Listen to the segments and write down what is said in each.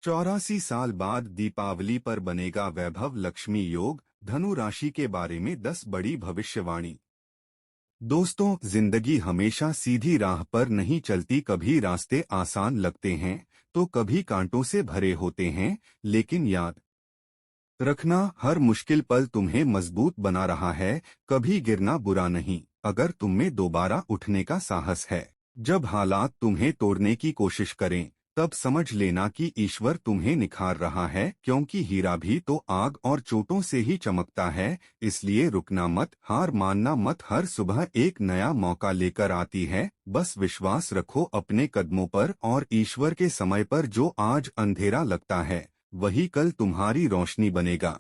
84 साल बाद दीपावली पर बनेगा वैभव लक्ष्मी योग। धनु राशि के बारे में 10 बड़ी भविष्यवाणी। दोस्तों, जिंदगी हमेशा सीधी राह पर नहीं चलती। कभी रास्ते आसान लगते हैं तो कभी कांटों से भरे होते हैं, लेकिन याद रखना, हर मुश्किल पल तुम्हें मजबूत बना रहा है। कभी गिरना बुरा नहीं, अगर तुम में दोबारा उठने का साहस है। जब हालात तुम्हें तोड़ने की कोशिश करें, तब समझ लेना कि ईश्वर तुम्हें निखार रहा है, क्योंकि हीरा भी तो आग और चोटों से ही चमकता है। इसलिए रुकना मत, हार मानना मत। हर सुबह एक नया मौका लेकर आती है। बस विश्वास रखो अपने कदमों पर और ईश्वर के समय पर। जो आज अंधेरा लगता है, वही कल तुम्हारी रोशनी बनेगा।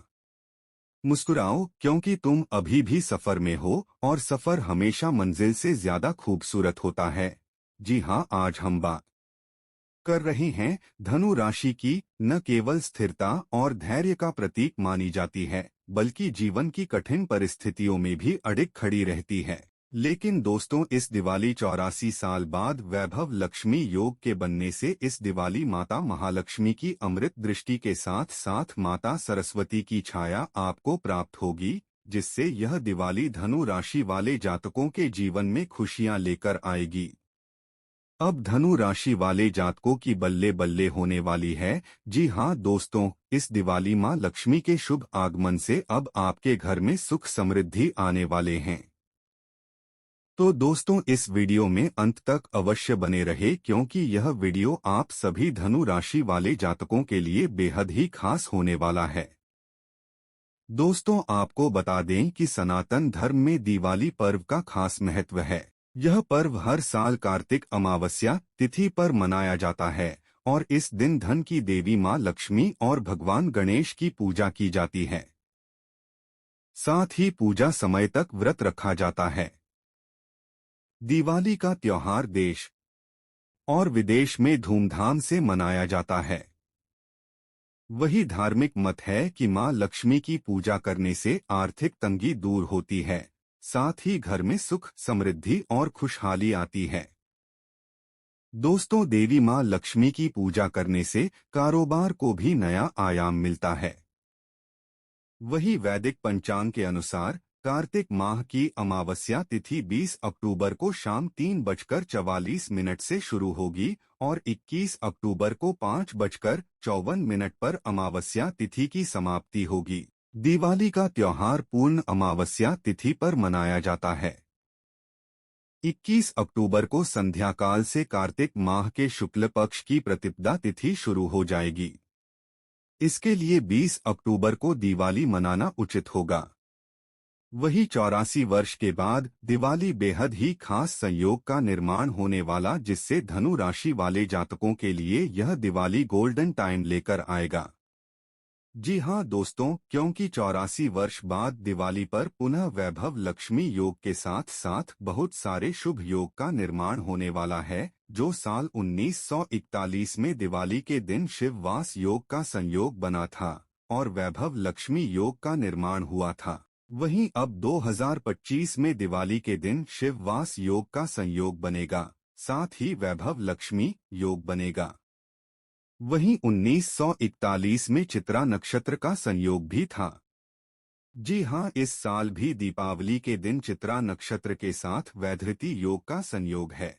मुस्कुराओ, क्योंकि तुम अभी भी सफर में हो और सफर हमेशा मंजिल से ज्यादा खूबसूरत होता है। जी हाँ, आज हम बात कर रहे हैं धनु राशि की। न केवल स्थिरता और धैर्य का प्रतीक मानी जाती है, बल्कि जीवन की कठिन परिस्थितियों में भी अडिग खड़ी रहती है। लेकिन दोस्तों, इस दिवाली 84 साल बाद वैभव लक्ष्मी योग के बनने से इस दिवाली माता महालक्ष्मी की अमृत दृष्टि के साथ साथ माता सरस्वती की छाया आपको प्राप्त होगी, जिससे यह दिवाली धनु राशि वाले जातकों के जीवन में खुशियां लेकर आएगी। अब धनु राशि वाले जातकों की बल्ले बल्ले होने वाली है। जी हाँ दोस्तों, इस दिवाली माँ लक्ष्मी के शुभ आगमन से अब आपके घर में सुख समृद्धि आने वाले हैं। तो दोस्तों, इस वीडियो में अंत तक अवश्य बने रहे, क्योंकि यह वीडियो आप सभी धनु राशि वाले जातकों के लिए बेहद ही खास होने वाला है। दोस्तों, आपको बता दें कि सनातन धर्म में दिवाली पर्व का खास महत्व है। यह पर्व हर साल कार्तिक अमावस्या तिथि पर मनाया जाता है और इस दिन धन की देवी माँ लक्ष्मी और भगवान गणेश की पूजा की जाती है। साथ ही पूजा समय तक व्रत रखा जाता है। दिवाली का त्योहार देश और विदेश में धूमधाम से मनाया जाता है। वही धार्मिक मत है कि माँ लक्ष्मी की पूजा करने से आर्थिक तंगी दूर होती है, साथ ही घर में सुख समृद्धि और खुशहाली आती है। दोस्तों, देवी माँ लक्ष्मी की पूजा करने से कारोबार को भी नया आयाम मिलता है। वही वैदिक पंचांग के अनुसार कार्तिक माह की अमावस्या तिथि 20 अक्टूबर को शाम 3:44 से शुरू होगी और 21 अक्टूबर को 5:54 पर अमावस्या तिथि की समाप्ति होगी। दिवाली का त्योहार पूर्ण अमावस्या तिथि पर मनाया जाता है। 21 अक्टूबर को संध्या काल से कार्तिक माह के शुक्ल पक्ष की प्रतिपदा तिथि शुरू हो जाएगी। इसके लिए 20 अक्टूबर को दिवाली मनाना उचित होगा। वही 84 वर्ष के बाद दिवाली बेहद ही खास संयोग का निर्माण होने वाला, जिससे धनु राशि वाले जातकों के लिए यह दिवाली गोल्डन टाइम लेकर आएगा। जी हाँ दोस्तों, क्योंकि 84 वर्ष बाद दिवाली पर पुनः वैभव लक्ष्मी योग के साथ साथ बहुत सारे शुभ योग का निर्माण होने वाला है। जो साल 1941 में दिवाली के दिन शिववास योग का संयोग बना था और वैभव लक्ष्मी योग का निर्माण हुआ था, वहीं अब 2025 में दिवाली के दिन शिववास योग का संयोग बनेगा, साथ ही वैभव लक्ष्मी योग बनेगा। वहीं 1941 में चित्रा नक्षत्र का संयोग भी था। जी हाँ, इस साल भी दीपावली के दिन चित्रा नक्षत्र के साथ वैधृति योग का संयोग है।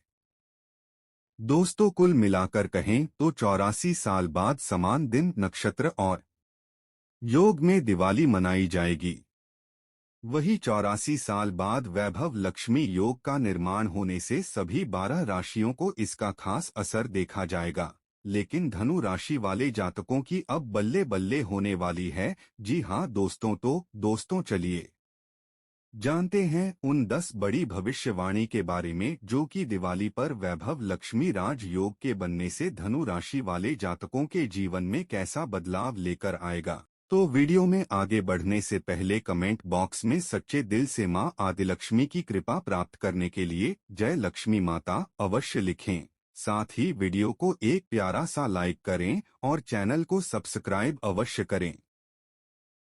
दोस्तों, कुल मिलाकर कहें तो 84 साल बाद समान दिन नक्षत्र और योग में दिवाली मनाई जाएगी। वही 84 साल बाद वैभव लक्ष्मी योग का निर्माण होने से सभी 12 राशियों को इसका खास असर देखा जाएगा। लेकिन धनु राशि वाले जातकों की अब बल्ले बल्ले होने वाली है। जी हाँ दोस्तों, तो दोस्तों चलिए जानते हैं उन 10 बड़ी भविष्यवाणी के बारे में, जो कि दिवाली पर वैभव लक्ष्मी राज योग के बनने से धनु राशि वाले जातकों के जीवन में कैसा बदलाव लेकर आएगा। तो वीडियो में आगे बढ़ने से पहले कमेंट बॉक्स में सच्चे दिल से माँ आदिलक्ष्मी की कृपा प्राप्त करने के लिए जय लक्ष्मी माता अवश्य लिखें। साथ ही वीडियो को एक प्यारा सा लाइक करें और चैनल को सब्सक्राइब अवश्य करें।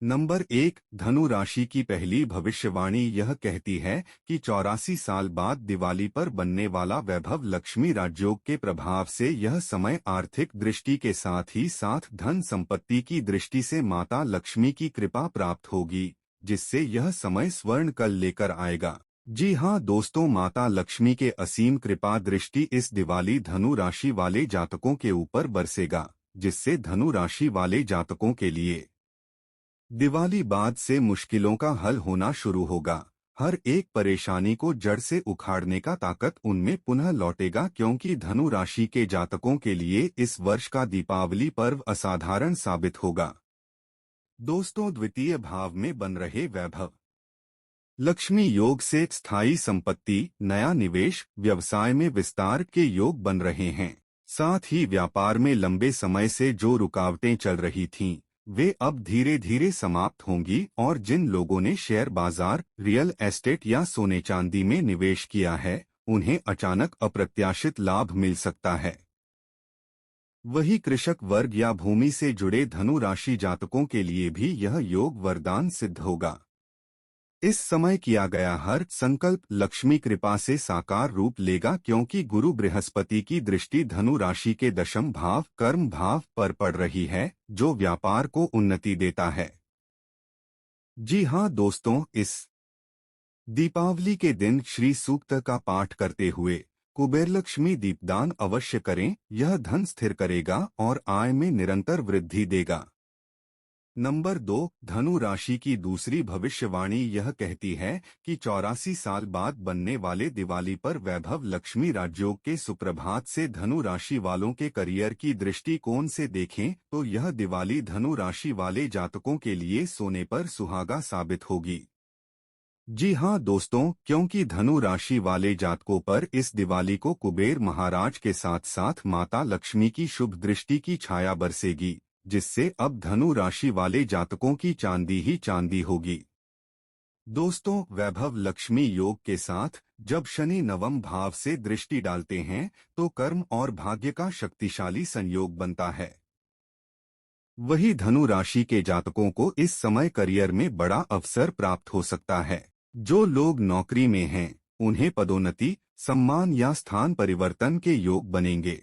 नंबर 1, धनु राशि की पहली भविष्यवाणी यह कहती है कि 84 साल बाद दिवाली पर बनने वाला वैभव लक्ष्मी राजयोग के प्रभाव से यह समय आर्थिक दृष्टि के साथ ही साथ धन संपत्ति की दृष्टि से माता लक्ष्मी की कृपा प्राप्त होगी, जिससे यह समय स्वर्ण कल लेकर आएगा। जी हाँ दोस्तों, माता लक्ष्मी के असीम कृपा दृष्टि इस दिवाली धनु राशि वाले जातकों के ऊपर बरसेगा, जिससे धनु राशि वाले जातकों के लिए दिवाली बाद से मुश्किलों का हल होना शुरू होगा। हर एक परेशानी को जड़ से उखाड़ने का ताकत उनमें पुनः लौटेगा, क्योंकि धनु राशि के जातकों के लिए इस वर्ष का दीपावली पर्व असाधारण साबित होगा। दोस्तों, द्वितीय भाव में बन रहे वैभव लक्ष्मी योग से स्थायी संपत्ति, नया निवेश, व्यवसाय में विस्तार के योग बन रहे हैं। साथ ही व्यापार में लंबे समय से जो रुकावटें चल रही थीं, वे अब धीरे धीरे समाप्त होंगी और जिन लोगों ने शेयर बाजार, रियल एस्टेट या सोने चांदी में निवेश किया है, उन्हें अचानक अप्रत्याशित लाभ मिल सकता है। वही कृषक वर्ग या भूमि से जुड़े धनु राशि जातकों के लिए भी यह योग वरदान सिद्ध होगा। इस समय किया गया हर संकल्प लक्ष्मी कृपा से साकार रूप लेगा, क्योंकि गुरु बृहस्पति की दृष्टि धनु राशि के दशम भाव कर्म भाव पर पड़ रही है, जो व्यापार को उन्नति देता है। जी हाँ दोस्तों, इस दीपावली के दिन श्री सूक्त का पाठ करते हुए कुबेर लक्ष्मी दीपदान अवश्य करें। यह धन स्थिर करेगा और आय में निरंतर वृद्धि देगा। नंबर 2, धनु राशि की दूसरी भविष्यवाणी यह कहती है कि 84 साल बाद बनने वाले दिवाली पर वैभव लक्ष्मी राजयोग के सुप्रभात से धनु राशि वालों के करियर की दृष्टिकोण से देखें तो यह दिवाली धनु राशि वाले जातकों के लिए सोने पर सुहागा साबित होगी। जी हाँ दोस्तों, क्योंकि धनु राशि वाले जातकों पर इस दिवाली को कुबेर महाराज के साथ साथ माता लक्ष्मी की शुभ दृष्टि की छाया बरसेगी, जिससे अब धनु राशि वाले जातकों की चांदी ही चांदी होगी। दोस्तों, वैभव लक्ष्मी योग के साथ जब शनि नवम भाव से दृष्टि डालते हैं तो कर्म और भाग्य का शक्तिशाली संयोग बनता है। वही धनु राशि के जातकों को इस समय करियर में बड़ा अवसर प्राप्त हो सकता है। जो लोग नौकरी में हैं, उन्हें पदोन्नति, सम्मान या स्थान परिवर्तन के योग बनेंगे।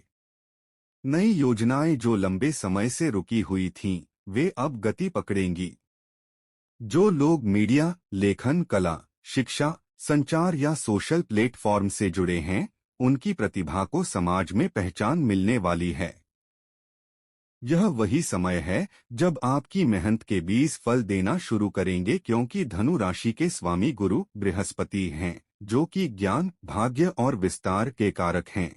नई योजनाएं जो लंबे समय से रुकी हुई थीं, वे अब गति पकड़ेंगी। जो लोग मीडिया, लेखन कला, शिक्षा, संचार या सोशल प्लेटफॉर्म से जुड़े हैं, उनकी प्रतिभा को समाज में पहचान मिलने वाली है। यह वही समय है जब आपकी मेहनत के बीज फल देना शुरू करेंगे, क्योंकि धनु राशि के स्वामी गुरु बृहस्पति हैं, जो कि ज्ञान, भाग्य और विस्तार के कारक हैं।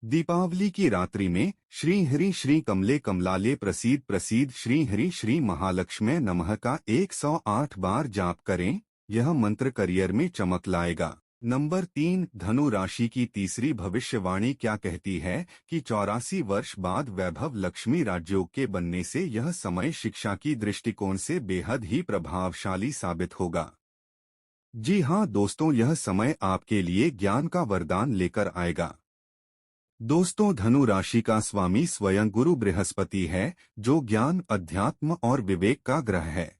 दीपावली की रात्रि में श्री हरि श्री कमले कमलाले प्रसीद प्रसीद श्री हरि श्री महालक्ष्मी नमः का 108 बार जाप करें। यह मंत्र करियर में चमक लाएगा। नंबर 3, धनु राशि की तीसरी भविष्यवाणी क्या कहती है कि 84 वर्ष बाद वैभव लक्ष्मी राजयोग के बनने से यह समय शिक्षा की दृष्टिकोण से बेहद ही प्रभावशाली साबित होगा। जी हाँ दोस्तों, यह समय आपके लिए ज्ञान का वरदान लेकर आएगा। दोस्तों, धनु राशि का स्वामी स्वयं गुरु बृहस्पति है, जो ज्ञान, अध्यात्म और विवेक का ग्रह है।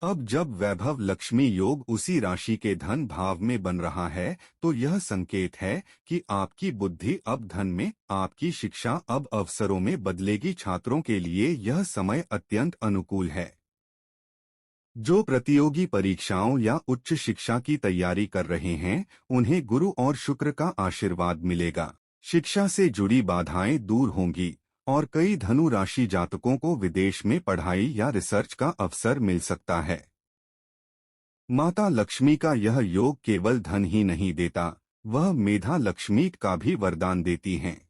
अब जब वैभव लक्ष्मी योग उसी राशि के धन भाव में बन रहा है, तो यह संकेत है कि आपकी बुद्धि अब धन में, आपकी शिक्षा अब अवसरों में बदलेगी। छात्रों के लिए यह समय अत्यंत अनुकूल है। जो प्रतियोगी परीक्षाओं या उच्च शिक्षा की तैयारी कर रहे हैं, उन्हें गुरु और शुक्र का आशीर्वाद मिलेगा। शिक्षा से जुड़ी बाधाएं दूर होंगी और कई धनु राशि जातकों को विदेश में पढ़ाई या रिसर्च का अवसर मिल सकता है। माता लक्ष्मी का यह योग केवल धन ही नहीं देता, वह मेधा लक्ष्मी का भी वरदान देती हैं।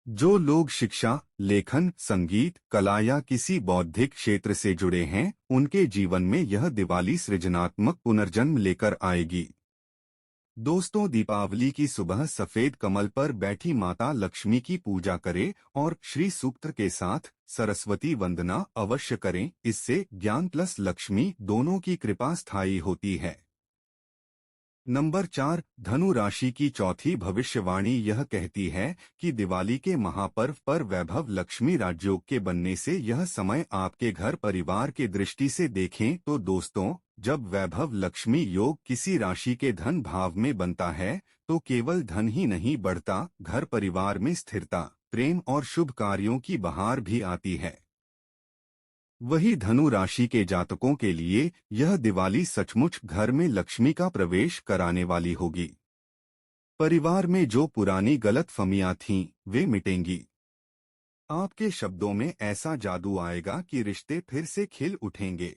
जो लोग शिक्षा, लेखन, संगीत, कला या किसी बौद्धिक क्षेत्र से जुड़े हैं, उनके जीवन में यह दिवाली सृजनात्मक पुनर्जन्म लेकर आएगी। दोस्तों, दीपावली की सुबह सफेद कमल पर बैठी माता लक्ष्मी की पूजा करें और श्री सूक्त के साथ सरस्वती वंदना अवश्य करें। इससे ज्ञान प्लस लक्ष्मी दोनों की कृपा स्थायी होती है। नंबर 4, धनु राशि की चौथी भविष्यवाणी यह कहती है कि दिवाली के महापर्व पर वैभव लक्ष्मी राजयोग के बनने से यह समय आपके घर परिवार के दृष्टि से देखें तो दोस्तों, जब वैभव लक्ष्मी योग किसी राशि के धन भाव में बनता है तो केवल धन ही नहीं बढ़ता, घर परिवार में स्थिरता, प्रेम और शुभ कार्यों की बहार भी आती है। वही धनु राशि के जातकों के लिए यह दिवाली सचमुच घर में लक्ष्मी का प्रवेश कराने वाली होगी। परिवार में जो पुरानी गलतफहमियां थीं, वे मिटेंगी। आपके शब्दों में ऐसा जादू आएगा कि रिश्ते फिर से खिल उठेंगे।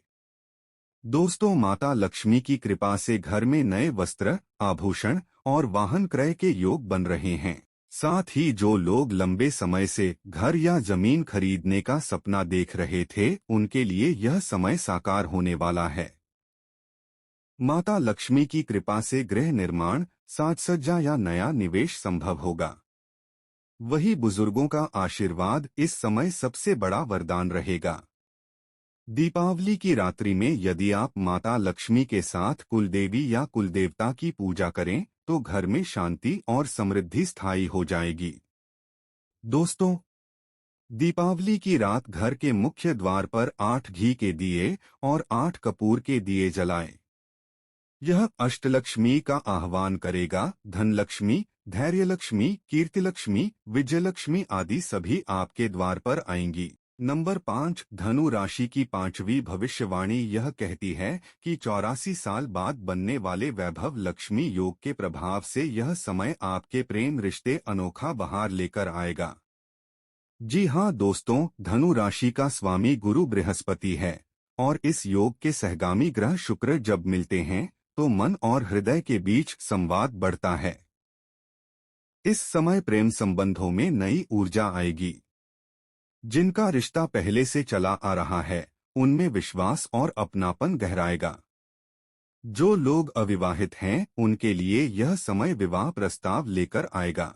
दोस्तों, माता लक्ष्मी की कृपा से घर में नए वस्त्र, आभूषण और वाहन क्रय के योग बन रहे हैं। साथ ही जो लोग लंबे समय से घर या जमीन खरीदने का सपना देख रहे थे, उनके लिए यह समय साकार होने वाला है। माता लक्ष्मी की कृपा से गृह निर्माण, साज सज्जा या नया निवेश संभव होगा। वही बुजुर्गों का आशीर्वाद इस समय सबसे बड़ा वरदान रहेगा। दीपावली की रात्रि में यदि आप माता लक्ष्मी के साथ कुलदेवी या कुलदेवता की पूजा करें तो घर में शांति और समृद्धि स्थायी हो जाएगी। दोस्तों, दीपावली की रात घर के मुख्य द्वार पर 8 घी के दिए और 8 कपूर के दिए जलाएं। यह अष्टलक्ष्मी का आह्वान करेगा। धनलक्ष्मी, धैर्यलक्ष्मी, कीर्तिलक्ष्मी, विजयलक्ष्मी आदि सभी आपके द्वार पर आएंगी। नंबर 5, धनु राशि की पांचवी भविष्यवाणी यह कहती है कि 84 साल बाद बनने वाले वैभव लक्ष्मी योग के प्रभाव से यह समय आपके प्रेम रिश्ते अनोखा बहार लेकर आएगा। जी हाँ दोस्तों, धनु राशि का स्वामी गुरु बृहस्पति है और इस योग के सहगामी ग्रह शुक्र जब मिलते हैं तो मन और हृदय के बीच संवाद बढ़ता है। इस समय प्रेम संबंधों में नई ऊर्जा आएगी। जिनका रिश्ता पहले से चला आ रहा है, उनमें विश्वास और अपनापन गहराएगा। जो लोग अविवाहित हैं, उनके लिए यह समय विवाह प्रस्ताव लेकर आएगा।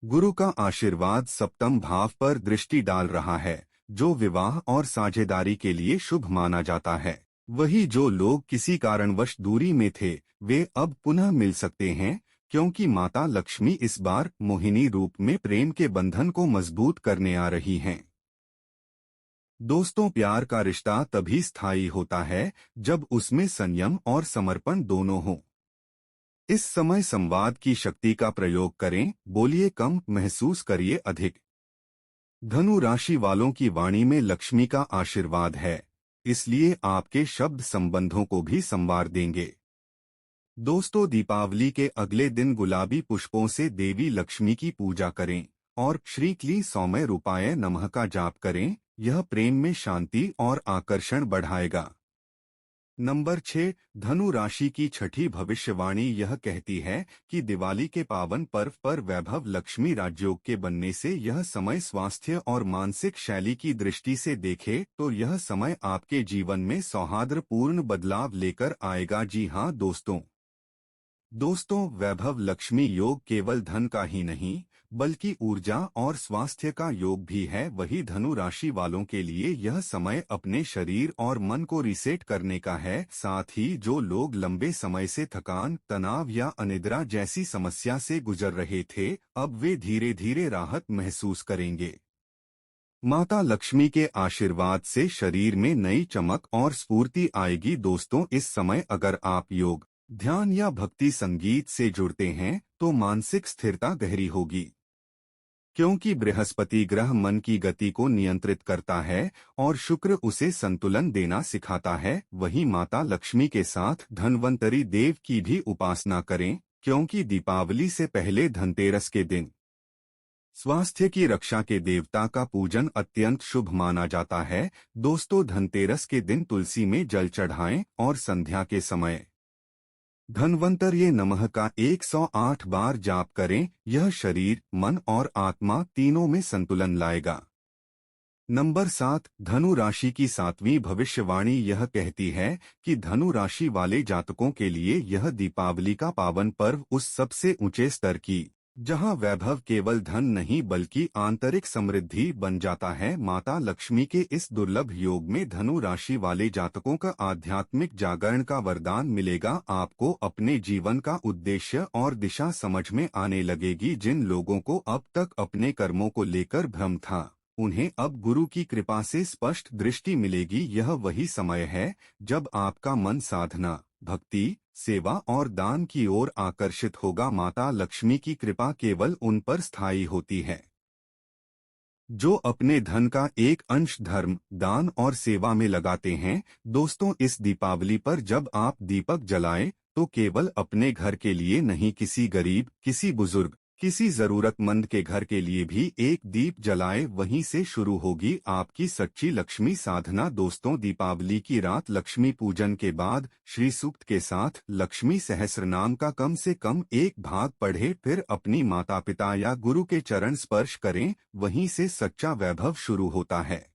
गुरु का आशीर्वाद सप्तम भाव पर दृष्टि डाल रहा है, जो विवाह और साझेदारी के लिए शुभ माना जाता है। वही जो लोग किसी कारणवश दूरी में थे, वे अब पुनः मिल सकते हैं, क्योंकि माता लक्ष्मी इस बार मोहिनी रूप में प्रेम के बंधन को मजबूत करने आ रही हैं। दोस्तों, प्यार का रिश्ता तभी स्थायी होता है जब उसमें संयम और समर्पण दोनों हों। इस समय संवाद की शक्ति का प्रयोग करें, बोलिए कम, महसूस करिए अधिक। धनु राशि वालों की वाणी में लक्ष्मी का आशीर्वाद है, इसलिए आपके शब्द संबंधों को भी संवार देंगे। दोस्तों, दीपावली के अगले दिन गुलाबी पुष्पों से देवी लक्ष्मी की पूजा करें और श्री क्ली सौम्य रूपाय नमः का जाप करें। यह प्रेम में शांति और आकर्षण बढ़ाएगा। नंबर 6, धनु राशि की छठी भविष्यवाणी यह कहती है कि दिवाली के पावन पर्व पर वैभव लक्ष्मी राजयोग के बनने से यह समय स्वास्थ्य और मानसिक शैली की दृष्टि से देखे तो यह समय आपके जीवन में सौहार्दपूर्ण बदलाव लेकर आएगा। जी हाँ दोस्तों, वैभव लक्ष्मी योग केवल धन का ही नहीं बल्कि ऊर्जा और स्वास्थ्य का योग भी है। वही धनु राशि वालों के लिए यह समय अपने शरीर और मन को रीसेट करने का है। साथ ही जो लोग लंबे समय से थकान, तनाव या अनिद्रा जैसी समस्या से गुजर रहे थे, अब वे धीरे धीरे राहत महसूस करेंगे। माता लक्ष्मी के आशीर्वाद से शरीर में नई चमक और स्फूर्ति आएगी। दोस्तों, इस समय अगर आप योग, ध्यान या भक्ति संगीत से जुड़ते हैं तो मानसिक स्थिरता गहरी होगी, क्योंकि बृहस्पति ग्रह मन की गति को नियंत्रित करता है और शुक्र उसे संतुलन देना सिखाता है। वहीं माता लक्ष्मी के साथ धन्वंतरी देव की भी उपासना करें, क्योंकि दीपावली से पहले धनतेरस के दिन स्वास्थ्य की रक्षा के देवता का पूजन अत्यंत शुभ माना जाता है। दोस्तों, धनतेरस के दिन तुलसी में जल चढ़ाएं और संध्या के समय धन्वंतर्ये नमः का 108 बार जाप करें। यह शरीर, मन और आत्मा तीनों में संतुलन लाएगा। नंबर 7, धनु राशि की सातवीं भविष्यवाणी यह कहती है कि धनु राशि वाले जातकों के लिए यह दीपावली का पावन पर्व उस सबसे ऊंचे स्तर की जहां वैभव केवल धन नहीं बल्कि आंतरिक समृद्धि बन जाता है। माता लक्ष्मी के इस दुर्लभ योग में धनु राशि वाले जातकों का आध्यात्मिक जागरण का वरदान मिलेगा। आपको अपने जीवन का उद्देश्य और दिशा समझ में आने लगेगी। जिन लोगों को अब तक अपने कर्मों को लेकर भ्रम था, उन्हें अब गुरु की कृपा से स्पष्ट दृष्टि मिलेगी। यह वही समय है जब आपका मन साधना, भक्ति, सेवा और दान की ओर आकर्षित होगा। माता लक्ष्मी की कृपा केवल उन पर स्थायी होती है जो अपने धन का एक अंश धर्म, दान और सेवा में लगाते हैं। दोस्तों, इस दीपावली पर जब आप दीपक जलाएं तो केवल अपने घर के लिए नहीं, किसी गरीब, किसी बुजुर्ग, किसी जरूरतमंद के घर के लिए भी एक दीप जलाएं। वहीं से शुरू होगी आपकी सच्ची लक्ष्मी साधना। दोस्तों, दीपावली की रात लक्ष्मी पूजन के बाद श्री सूक्त के साथ लक्ष्मी सहस्रनाम का कम से कम एक भाग पढ़े, फिर अपनी माता पिता या गुरु के चरण स्पर्श करें। वहीं से सच्चा वैभव शुरू होता है।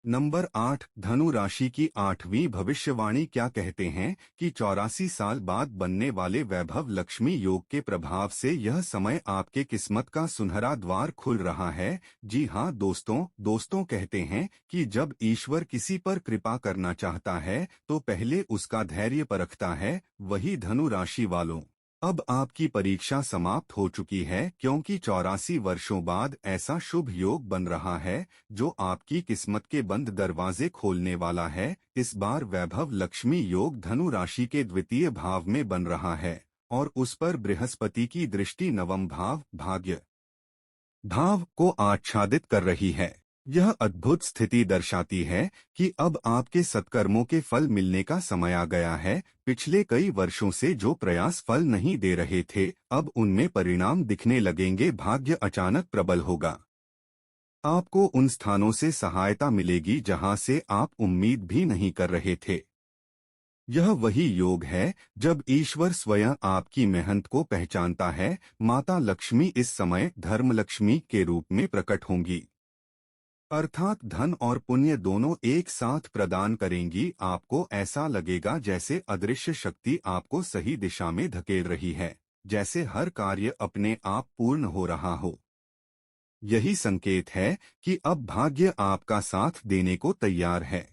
नंबर 8, धनु राशि की 8वीं भविष्यवाणी क्या कहते हैं कि 84 साल बाद बनने वाले वैभव लक्ष्मी योग के प्रभाव से यह समय आपके किस्मत का सुनहरा द्वार खुल रहा है। जी हाँ दोस्तों कहते हैं कि जब ईश्वर किसी पर कृपा करना चाहता है तो पहले उसका धैर्य परखता है। वही धनु राशि वालों, अब आपकी परीक्षा समाप्त हो चुकी है, क्योंकि 84 वर्षों बाद ऐसा शुभ योग बन रहा है जो आपकी किस्मत के बंद दरवाजे खोलने वाला है। इस बार वैभव लक्ष्मी योग धनु राशि के द्वितीय भाव में बन रहा है और उस पर बृहस्पति की दृष्टि नवम भाव, भाग्य भाव को आच्छादित कर रही है। यह अद्भुत स्थिति दर्शाती है कि अब आपके सत्कर्मों के फल मिलने का समय आ गया है। पिछले कई वर्षों से जो प्रयास फल नहीं दे रहे थे, अब उनमें परिणाम दिखने लगेंगे। भाग्य अचानक प्रबल होगा। आपको उन स्थानों से सहायता मिलेगी जहां से आप उम्मीद भी नहीं कर रहे थे। यह वही योग है जब ईश्वर स्वयं आपकी मेहनत को पहचानता है। माता लक्ष्मी इस समय धर्म लक्ष्मी के रूप में प्रकट होंगी, अर्थात धन और पुण्य दोनों एक साथ प्रदान करेंगी। आपको ऐसा लगेगा जैसे अदृश्य शक्ति आपको सही दिशा में धकेल रही है, जैसे हर कार्य अपने आप पूर्ण हो रहा हो। यही संकेत है कि अब भाग्य आपका साथ देने को तैयार है।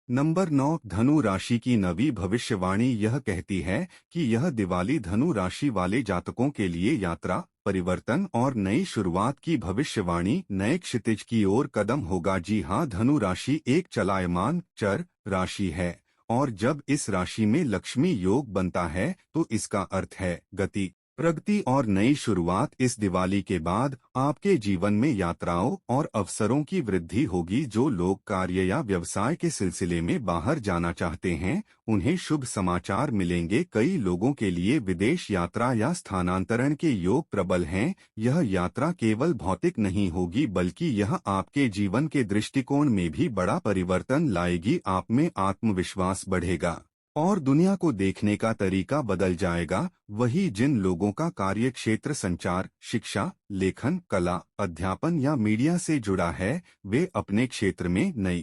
नंबर 9, धनु राशि की नवी भविष्यवाणी यह कहती है कि यह दिवाली धनु राशि वाले जातकों के लिए यात्रा, परिवर्तन और नई शुरुआत की भविष्यवाणी, नए क्षितिज की ओर कदम होगा। जी हाँ, धनु राशि एक चलायमान चर राशि है और जब इस राशि में लक्ष्मी योग बनता है तो इसका अर्थ है गति, प्रगति और नई शुरुआत। इस दिवाली के बाद आपके जीवन में यात्राओं और अवसरों की वृद्धि होगी। जो लोग कार्य या व्यवसाय के सिलसिले में बाहर जाना चाहते हैं, उन्हें शुभ समाचार मिलेंगे। कई लोगों के लिए विदेश यात्रा या स्थानांतरण के योग प्रबल हैं। यह यात्रा केवल भौतिक नहीं होगी बल्कि यह आपके जीवन के दृष्टिकोण में भी बड़ा परिवर्तन लाएगी। आप में आत्मविश्वास बढ़ेगा और दुनिया को देखने का तरीका बदल जाएगा। वही जिन लोगों का कार्य क्षेत्र संचार, शिक्षा, लेखन, कला, अध्यापन या मीडिया से जुड़ा है, वे अपने क्षेत्र में नई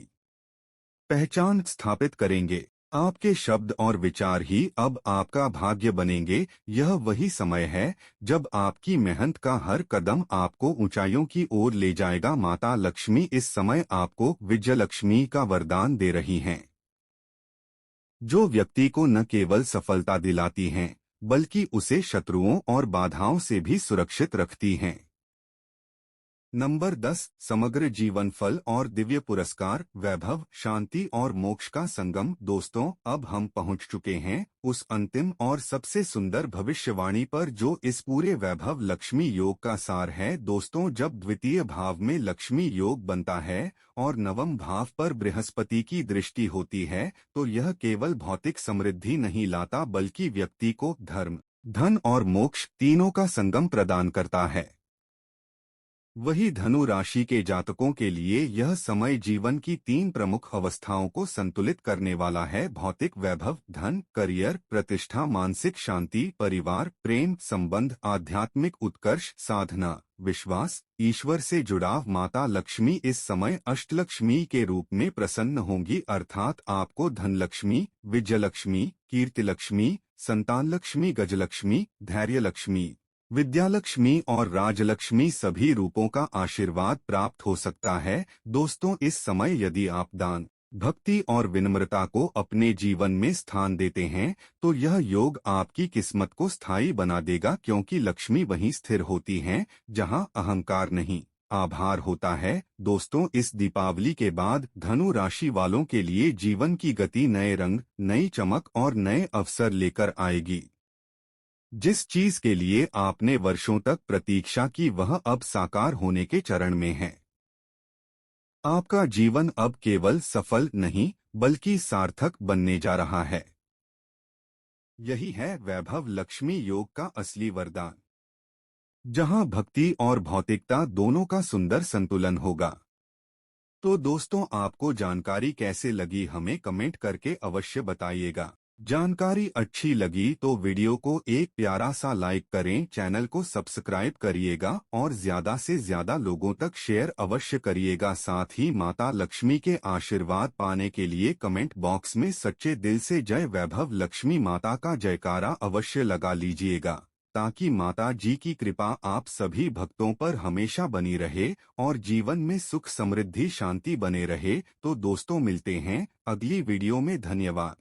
पहचान स्थापित करेंगे। आपके शब्द और विचार ही अब आपका भाग्य बनेंगे। यह वही समय है जब आपकी मेहनत का हर कदम आपको ऊंचाइयों की ओर ले जाएगा। माता लक्ष्मी इस समय आपको विजयलक्ष्मी का वरदान दे रही हैं, जो व्यक्ति को न केवल सफलता दिलाती हैं बल्कि उसे शत्रुओं और बाधाओं से भी सुरक्षित रखती हैं। नंबर 10, समग्र जीवन फल और दिव्य पुरस्कार, वैभव, शांति और मोक्ष का संगम। दोस्तों, अब हम पहुंच चुके हैं उस अंतिम और सबसे सुंदर भविष्यवाणी पर जो इस पूरे वैभव लक्ष्मी योग का सार है। दोस्तों, जब द्वितीय भाव में लक्ष्मी योग बनता है और नवम भाव पर बृहस्पति की दृष्टि होती है तो यह केवल भौतिक समृद्धि नहीं लाता बल्कि व्यक्ति को धर्म, धन और मोक्ष तीनों का संगम प्रदान करता है। वही धनु राशि के जातकों के लिए यह समय जीवन की 3 प्रमुख अवस्थाओं को संतुलित करने वाला है। भौतिक वैभव, धन, करियर, प्रतिष्ठा, मानसिक शांति, परिवार, प्रेम संबंध, आध्यात्मिक उत्कर्ष, साधना, विश्वास, ईश्वर से जुड़ाव। माता लक्ष्मी इस समय अष्टलक्ष्मी के रूप में प्रसन्न होंगी, अर्थात आपको धनलक्ष्मी, विजयलक्ष्मी, कीर्तिलक्ष्मी, संतान लक्ष्मी, गजलक्ष्मी, धैर्य लक्ष्मी, विद्यालक्ष्मी और राजलक्ष्मी सभी रूपों का आशीर्वाद प्राप्त हो सकता है। दोस्तों, इस समय यदि आप दान, भक्ति और विनम्रता को अपने जीवन में स्थान देते हैं तो यह योग आपकी किस्मत को स्थायी बना देगा, क्योंकि लक्ष्मी वहीं स्थिर होती हैं जहां अहंकार नहीं, आभार होता है। दोस्तों, इस दीपावली के बाद धनु राशि वालों के लिए जीवन की गति नए रंग, नई चमक और नए अवसर लेकर आएगी। जिस चीज के लिए आपने वर्षों तक प्रतीक्षा की वह अब साकार होने के चरण में है। आपका जीवन अब केवल सफल नहीं बल्कि सार्थक बनने जा रहा है। यही है वैभव लक्ष्मी योग का असली वरदान, जहां भक्ति और भौतिकता दोनों का सुंदर संतुलन होगा। तो दोस्तों, आपको जानकारी कैसे लगी हमें कमेंट करके अवश्य बताइएगा। जानकारी अच्छी लगी तो वीडियो को एक प्यारा सा लाइक करें, चैनल को सब्सक्राइब करिएगा और ज्यादा से ज्यादा लोगों तक शेयर अवश्य करिएगा। साथ ही माता लक्ष्मी के आशीर्वाद पाने के लिए कमेंट बॉक्स में सच्चे दिल से जय वैभव लक्ष्मी माता का जयकारा अवश्य लगा लीजिएगा, ताकि माता जी की कृपा आप सभी भक्तों पर हमेशा बनी रहे और जीवन में सुख समृद्धि शांति बने रहे। तो दोस्तों, मिलते हैं अगली वीडियो में। धन्यवाद।